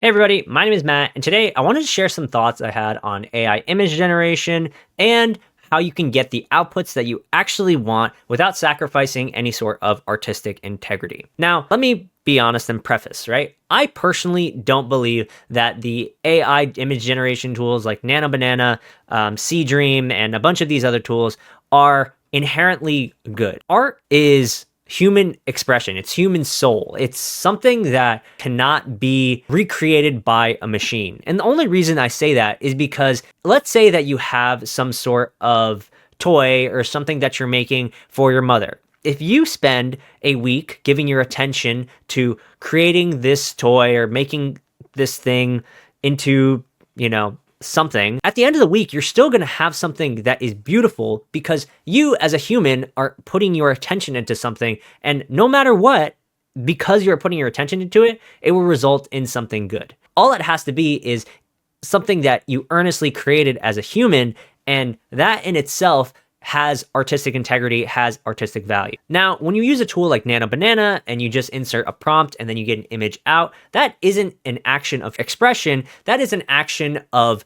Hey everybody, my name is Matt, and today I wanted to share some thoughts I had on AI image generation and how you can get the outputs that you actually want without sacrificing any sort of artistic integrity. Now, let me be honest and preface, right? I personally don't believe that the AI image generation tools like Nano Banana, Seedream, and a bunch of these other tools are inherently good. Art is human expression, it's human soul. It's something that cannot be recreated by a machine. And the only reason I say that is because let's say that you have some sort of toy or something that you're making for your mother. If you spend a week giving your attention to creating this toy or making this thing into, something, at the end of the week, you're still going to have something that is beautiful because you as a human are putting your attention into something. And no matter what, because you're putting your attention into it, it will result in something good. All it has to be is something that you earnestly created as a human. And that in itself has artistic integrity, has artistic value. Now, when you use a tool like Nano Banana and you just insert a prompt and then you get an image out, that isn't an action of expression. That is an action of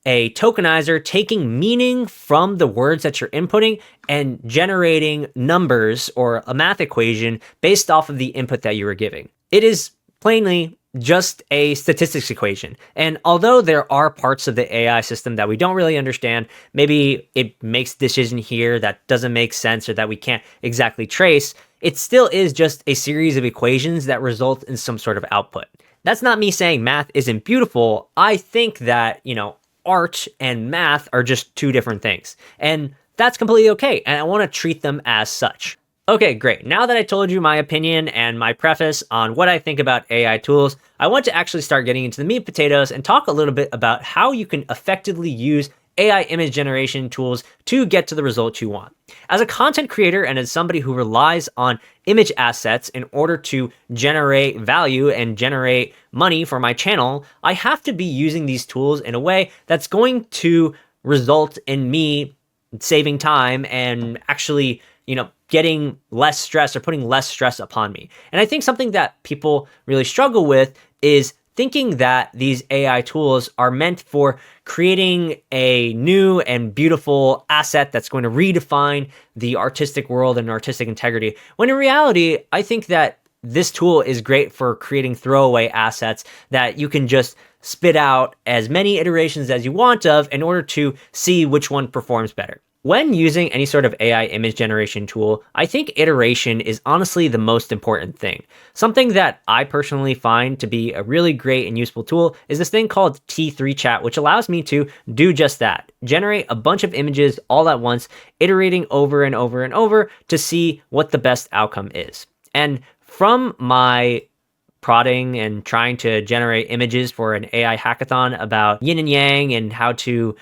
a tokenizer taking meaning from the words that you're inputting and generating numbers or a math equation based off of the input that you were giving. It is plainly just a statistics equation. And although there are parts of the AI system that we don't really understand, maybe it makes a decision here that doesn't make sense or that we can't exactly trace, it still is just a series of equations that result in some sort of output. That's not me saying math isn't beautiful. I think that, art and math are just two different things. And that's completely okay. And I want to treat them as such. Okay, great. Now that I told you my opinion and my preface on what I think about AI tools, I want to actually start getting into the meat and potatoes and talk a little bit about how you can effectively use AI image generation tools to get to the result you want. As a content creator and as somebody who relies on image assets in order to generate value and generate money for my channel, I have to be using these tools in a way that's going to result in me saving time and actually, getting less stress or putting less stress upon me. And I think something that people really struggle with is thinking that these AI tools are meant for creating a new and beautiful asset that's going to redefine the artistic world and artistic integrity. When in reality, I think that this tool is great for creating throwaway assets that you can just spit out as many iterations as you want of in order to see which one performs better. When using any sort of AI image generation tool, I think iteration is honestly the most important thing. Something that I personally find to be a really great and useful tool is this thing called T3 Chat, which allows me to do just that. Generate a bunch of images all at once, iterating over and over and over to see what the best outcome is. And from my prodding and trying to generate images for an AI hackathon about yin and yang and how to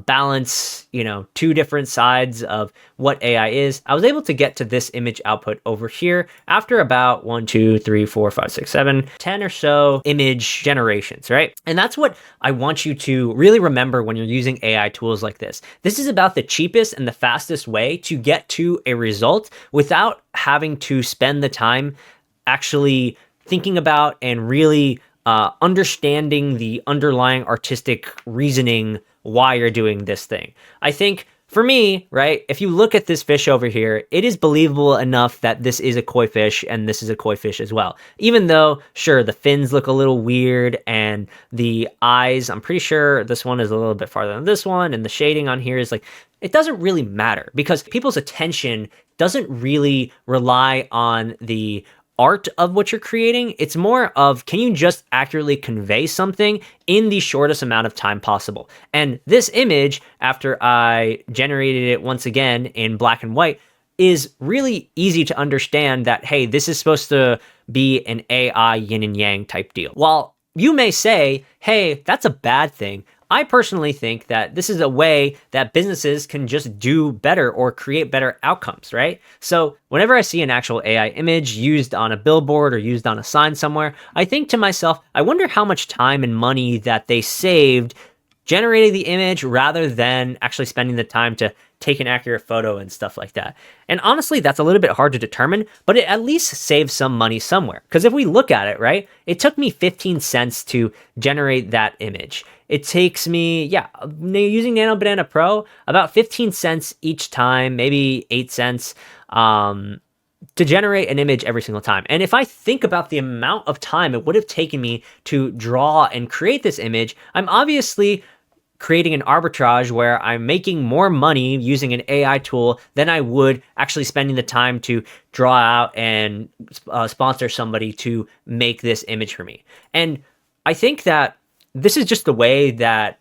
balance, two different sides of what AI is, I was able to get to this image output over here after about 10 or so image generations, right? And that's what I want you to really remember when you're using AI tools like this. This is about the cheapest and the fastest way to get to a result without having to spend the time actually thinking about and really understanding the underlying artistic reasoning why you're doing this thing. I think for me, right, if you look at this fish over here, it is believable enough that this is a koi fish and this is a koi fish as well. Even though, sure, the fins look a little weird and the eyes, I'm pretty sure this one is a little bit farther than this one and the shading on here is like, it doesn't really matter because people's attention doesn't really rely on the art of what you're creating. It's more of, can you just accurately convey something in the shortest amount of time possible? And this image, after I generated it once again in black and white, is really easy to understand that, hey, this is supposed to be an AI yin and yang type deal. While you may say, hey, that's a bad thing, I personally think that this is a way that businesses can just do better or create better outcomes, right? So whenever I see an actual AI image used on a billboard or used on a sign somewhere, I think to myself, I wonder how much time and money that they saved generating the image rather than actually spending the time to take an accurate photo and stuff like that. And honestly, that's a little bit hard to determine, but it at least saves some money somewhere. Because if we look at it, right, it took me 15 cents to generate that image. It takes me, using Nano Banana Pro, about 15 cents each time, maybe 8 cents. To generate an image every single time. And if I think about the amount of time it would have taken me to draw and create this image, I'm obviously creating an arbitrage where I'm making more money using an AI tool than I would actually spending the time to draw out and sponsor somebody to make this image for me. And I think that this is just the way that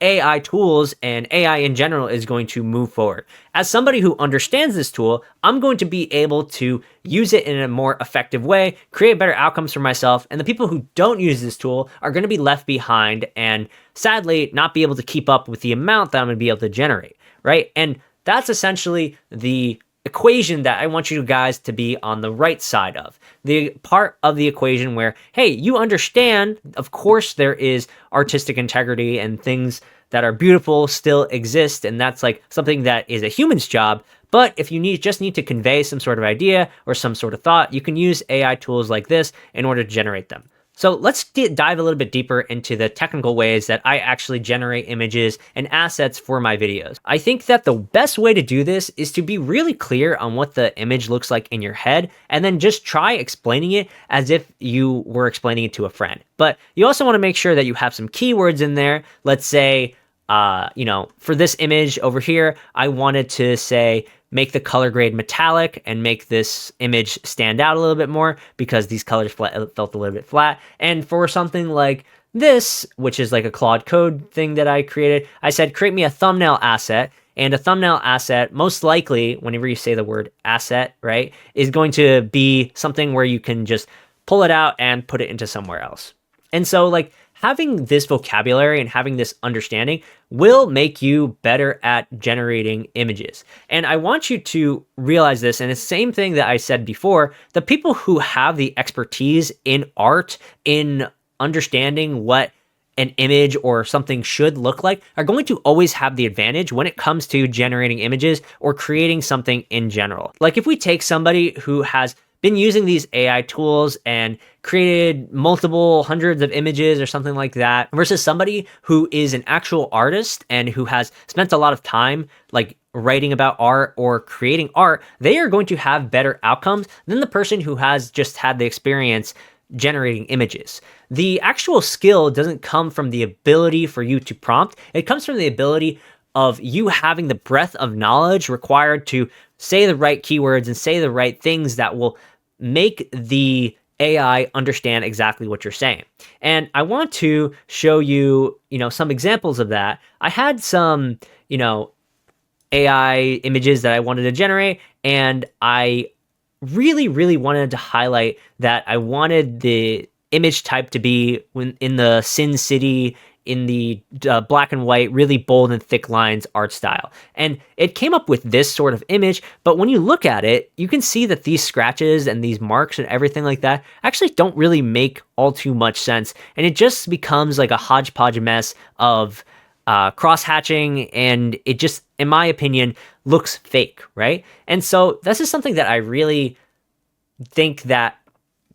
AI tools and AI in general is going to move forward. As somebody who understands this tool, I'm going to be able to use it in a more effective way, create better outcomes for myself, and the people who don't use this tool are going to be left behind and sadly not be able to keep up with the amount that I'm going to be able to generate, right? And that's essentially the equation that I want you guys to be on the right side of. The part of the equation where, hey, you understand, of course, there is artistic integrity and things that are beautiful still exist, and that's like something that is a human's job. But if you just need to convey some sort of idea or some sort of thought, you can use AI tools like this in order to generate them. So let's dive a little bit deeper into the technical ways that I actually generate images and assets for my videos. I think that the best way to do this is to be really clear on what the image looks like in your head, and then just try explaining it as if you were explaining it to a friend. But you also want to make sure that you have some keywords in there. Let's say, for this image over here, I wanted to say, make the color grade metallic and make this image stand out a little bit more because these colors felt a little bit flat. And for something like this, which is like a Claude Code thing that I created, I said, create me a thumbnail asset. And a thumbnail asset, most likely, whenever you say the word asset, right, is going to be something where you can just pull it out and put it into somewhere else. And so like having this vocabulary and having this understanding will make you better at generating images. And I want you to realize this, and it's the same thing that I said before, the people who have the expertise in art, in understanding what an image or something should look like, are going to always have the advantage when it comes to generating images or creating something in general. Like if we take somebody who has been using these AI tools and created multiple hundreds of images or something like that versus somebody who is an actual artist and who has spent a lot of time like writing about art or creating art, they are going to have better outcomes than the person who has just had the experience generating images. The actual skill doesn't come from the ability for you to prompt. It comes from the ability of you having the breadth of knowledge required to say the right keywords and say the right things that will make the AI understand exactly what you're saying. And I want to show you, some examples of that. I had some, AI images that I wanted to generate, and I really, really wanted to highlight that I wanted the image type to be in the Sin City, in the black and white, really bold and thick lines art style. And it came up with this sort of image, but when you look at it, you can see that these scratches and these marks and everything like that actually don't really make all too much sense. And it just becomes like a hodgepodge mess of cross-hatching, and it just, in my opinion, looks fake, right? And so this is something that I really think that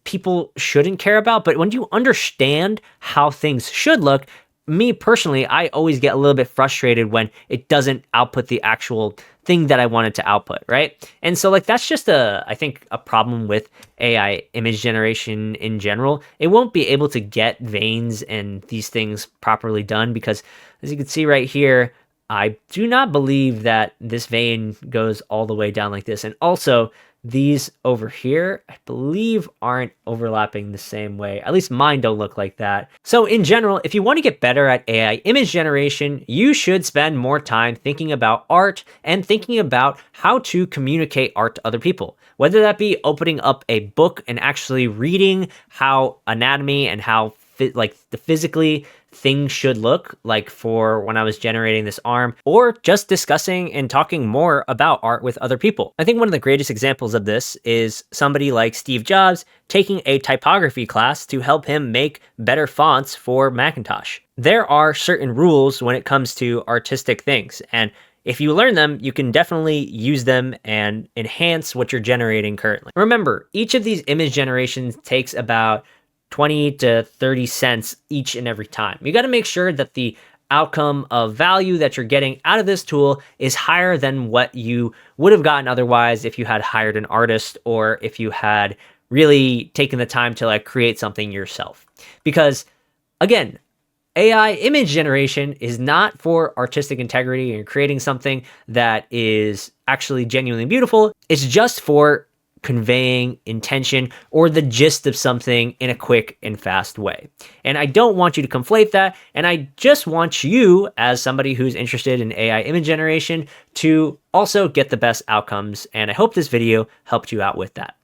people shouldn't care about, but when you understand how things should look, me personally, I always get a little bit frustrated when it doesn't output the actual thing that I wanted to output, right? And so like that's just I think a problem with AI image generation in general. It won't be able to get veins and these things properly done because, as you can see right here, I do not believe that this vein goes all the way down like this. And also these over here, I believe, aren't overlapping the same way. At least mine don't look like that. So in general, if you want to get better at AI image generation, you should spend more time thinking about art and thinking about how to communicate art to other people. Whether that be opening up a book and actually reading how anatomy and how like the physically things should look like for when I was generating this arm, or just discussing and talking more about art with other people. I think one of the greatest examples of this is somebody like Steve Jobs taking a typography class to help him make better fonts for Macintosh. There are certain rules when it comes to artistic things, and if you learn them, you can definitely use them and enhance what you're generating currently. Remember, each of these image generations takes about 20 to 30 cents each and every time. You got to make sure that the outcome of value that you're getting out of this tool is higher than what you would have gotten otherwise if you had hired an artist or if you had really taken the time to like create something yourself. Because again, AI image generation is not for artistic integrity and creating something that is actually genuinely beautiful. It's just for conveying intention or the gist of something in a quick and fast way. And I don't want you to conflate that. And I just want you, as somebody who's interested in AI image generation, to also get the best outcomes. And I hope this video helped you out with that.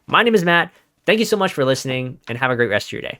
My name is Matt. Thank you so much for listening and have a great rest of your day.